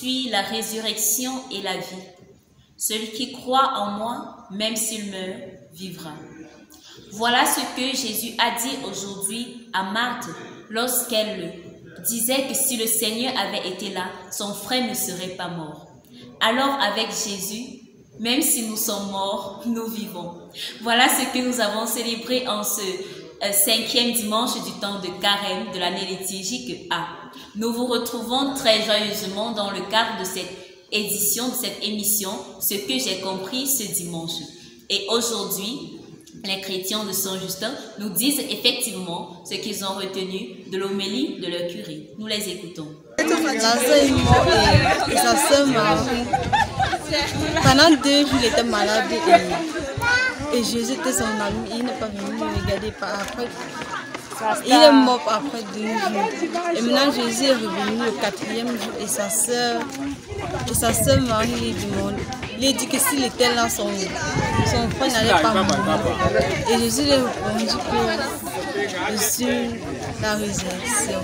suis la résurrection et la vie. Celui qui croit en moi, même s'il meurt, vivra. Voilà ce que Jésus a dit aujourd'hui à Marthe lorsqu'elle disait que si le Seigneur avait été là, son frère ne serait pas mort. Alors avec Jésus, même si nous sommes morts, nous vivons. Voilà ce que nous avons célébré en ce 5e dimanche du temps de Carême de l'année liturgique A. Nous vous retrouvons très joyeusement dans le cadre de cette édition, de cette émission, ce que j'ai compris ce dimanche. Et aujourd'hui, les chrétiens de Saint-Justin nous disent effectivement ce qu'ils ont retenu de l'homélie de leur curé. Nous les écoutons. Lazare est mort et sa sœur Marie. Pendant 2 jours, il était malade et Jésus était son ami. Il n'est pas venu le regarder après. Il est mort après 2 jours. Et maintenant Jésus est revenu le 4e jour et sa sœur Marie lui demande. Il dit que s'il était là, son frère n'allait pas mourir. Et Jésus lui a répondu que je suis la résurrection.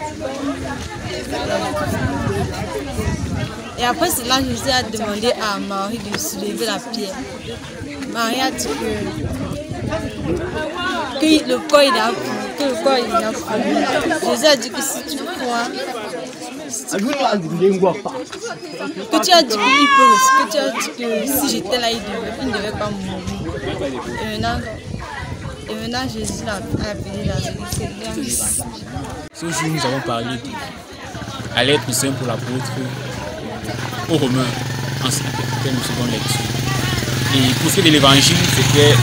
Et après cela, Jésus a demandé à Marie de soulever la pierre. Marie a dit que le corps il a pris. Jésus a dit que si tu crois, que tu as dit qu'il peut aussi, que tu as dit que si j'étais là, il ne devait pas mourir. Et maintenant Jésus l'a appelé Lazare. Ce jour, nous avons parlé à l'être saint pour l'apôtre aux Romains, en termes de seconde lecture. Et pour ce qui est de l'évangile, c'était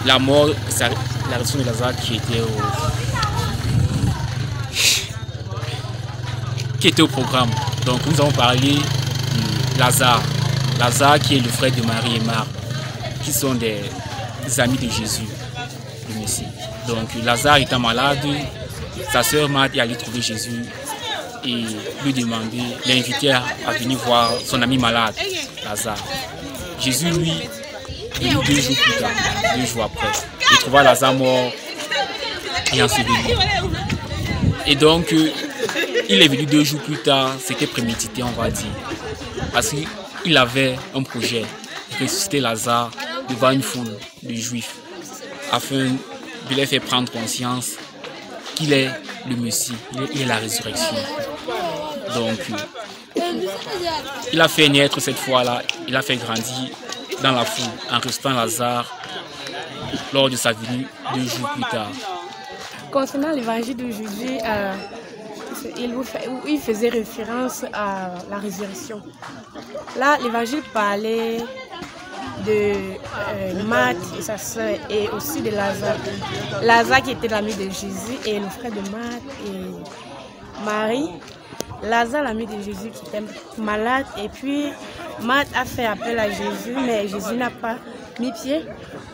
la mort, la résurrection de Lazare qui était au programme. Donc nous avons parlé de Lazare. Lazare qui est le frère de Marie et Marthe, qui sont des amis de Jésus, le Messie. Donc Lazare étant malade, sa sœur Marthe est allée trouver Jésus et lui demander, l'inviter à venir voir son ami malade, Lazare. Jésus, lui, venu 2 jours plus tard, 2 jours après, il trouva Lazare mort et enseveli. Et donc, il est venu 2 jours plus tard, c'était prémédité, on va dire, parce qu'il avait un projet, ressusciter Lazare devant une foule de Juifs, afin de les faire prendre conscience qu'il est le Messie, il est la résurrection. Donc, il a fait naître cette fois-là, il a fait grandir dans la foule en ressuscitant Lazare lors de sa venue 2 jours plus tard. Concernant l'évangile d'aujourd'hui, il faisait référence à la résurrection. Là, l'évangile parlait de Marthe et sa sœur et aussi de Lazare. Lazare qui était l'ami de Jésus et le frère de Marthe et Marie. Lazare, l'ami de Jésus qui était malade, et puis Marthe a fait appel à Jésus, mais Jésus n'a pas mis pied,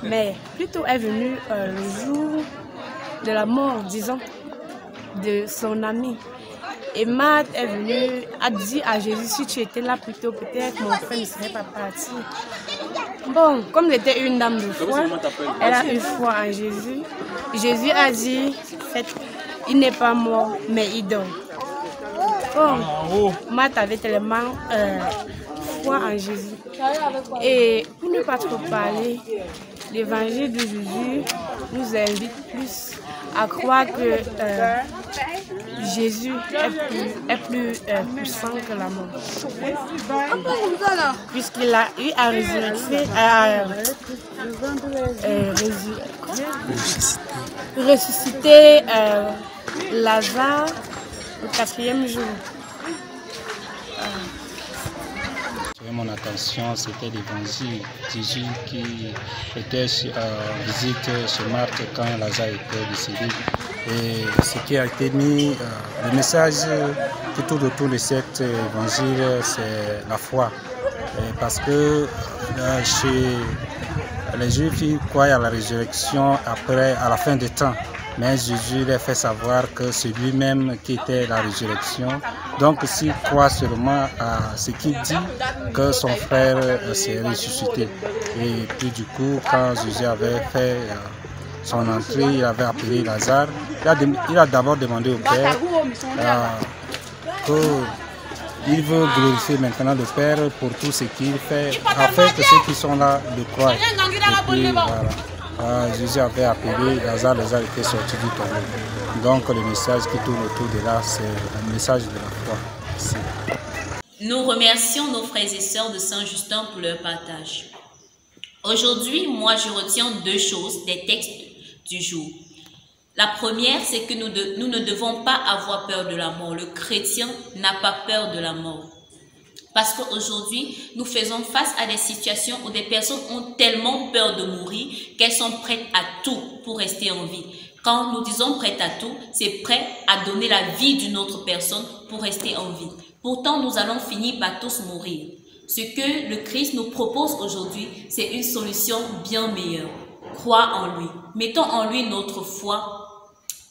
mais plutôt est venu le jour de la mort, disons, de son ami. Et Marthe est venue, a dit à Jésus, si tu étais là plus tôt, peut-être mon frère ne serait pas parti. Bon, comme elle était une dame de foi, elle a eu foi en Jésus. Jésus a dit, il n'est pas mort, mais il dort. Bon, Marthe avait tellement foi en Jésus. Et pour ne pas trop parler, l'évangile de Jésus nous invite plus à croire que Jésus est plus puissant que la mort. Puisqu'il a eu à ressusciter Lazare au 4e jour. Mon attention, c'était l'évangile. Jésus qui était en visite chez Marthe quand Lazare était décédé. Et ce qui a été mis, le message tout autour de cet évangile, c'est la foi. Parce que chez les Juifs, ils croient à la résurrection à la fin des temps. Mais Jésus leur fait savoir que c'est lui-même qui était la résurrection. Donc s'il croit seulement à ce qu'il dit, que son frère s'est ressuscité. Et puis du coup, quand Jésus avait fait son entrée, il avait appelé Lazare. Il a d'abord demandé au Père il veut glorifier maintenant le Père pour tout ce qu'il fait, afin que ceux qui sont là le croient. Et puis, voilà. Jésus avait appelé Lazare était sorti du tombeau. Donc le message qui tourne autour de là, c'est un message de la foi. Merci. Nous remercions nos frères et sœurs de Saint-Justin pour leur partage. Aujourd'hui, moi je retiens deux choses des textes du jour. La première, c'est que nous ne devons pas avoir peur de la mort. Le chrétien n'a pas peur de la mort. Parce qu'aujourd'hui, nous faisons face à des situations où des personnes ont tellement peur de mourir qu'elles sont prêtes à tout pour rester en vie. Quand nous disons prêtes à tout, c'est prêt à donner la vie d'une autre personne pour rester en vie. Pourtant, nous allons finir par tous mourir. Ce que le Christ nous propose aujourd'hui, c'est une solution bien meilleure. Crois en lui. Mettons en lui notre foi.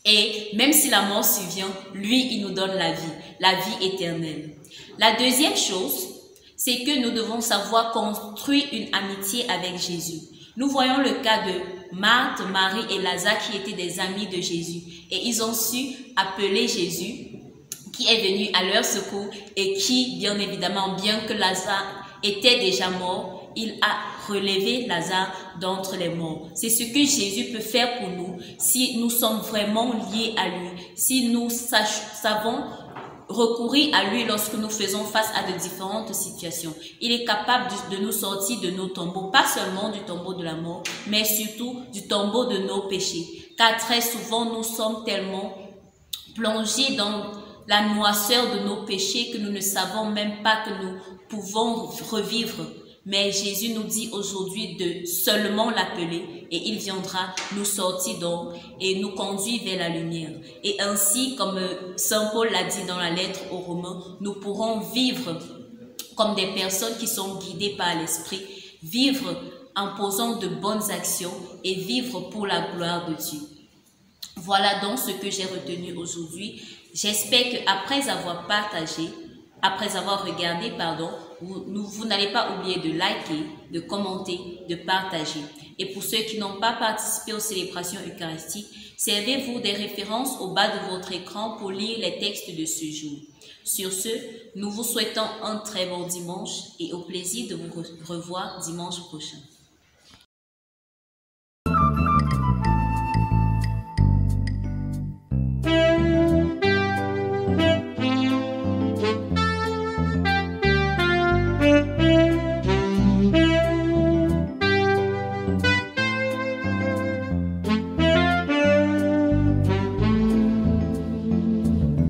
Et même si la mort survient, lui, il nous donne la vie éternelle. La deuxième chose, c'est que nous devons savoir construire une amitié avec Jésus. Nous voyons le cas de Marthe, Marie et Lazare qui étaient des amis de Jésus. Et ils ont su appeler Jésus qui est venu à leur secours et qui, bien évidemment, bien que Lazare était déjà mort, il a relevé Lazare d'entre les morts. C'est ce que Jésus peut faire pour nous si nous sommes vraiment liés à lui, si nous savons recourir à lui lorsque nous faisons face à de différentes situations. Il est capable de nous sortir de nos tombeaux, pas seulement du tombeau de la mort, mais surtout du tombeau de nos péchés. Car très souvent, nous sommes tellement plongés dans la noirceur de nos péchés que nous ne savons même pas que nous pouvons revivre. Mais Jésus nous dit aujourd'hui de seulement l'appeler et il viendra nous sortir donc et nous conduire vers la lumière. Et ainsi, comme Saint Paul l'a dit dans la lettre aux Romains, nous pourrons vivre comme des personnes qui sont guidées par l'Esprit, vivre en posant de bonnes actions et vivre pour la gloire de Dieu. Voilà donc ce que j'ai retenu aujourd'hui. J'espère qu'après avoir partagé, après avoir regardé, vous n'allez pas oublier de liker, de commenter, de partager. Et pour ceux qui n'ont pas participé aux célébrations eucharistiques, servez-vous des références au bas de votre écran pour lire les textes de ce jour. Sur ce, nous vous souhaitons un très bon dimanche et au plaisir de vous revoir dimanche prochain.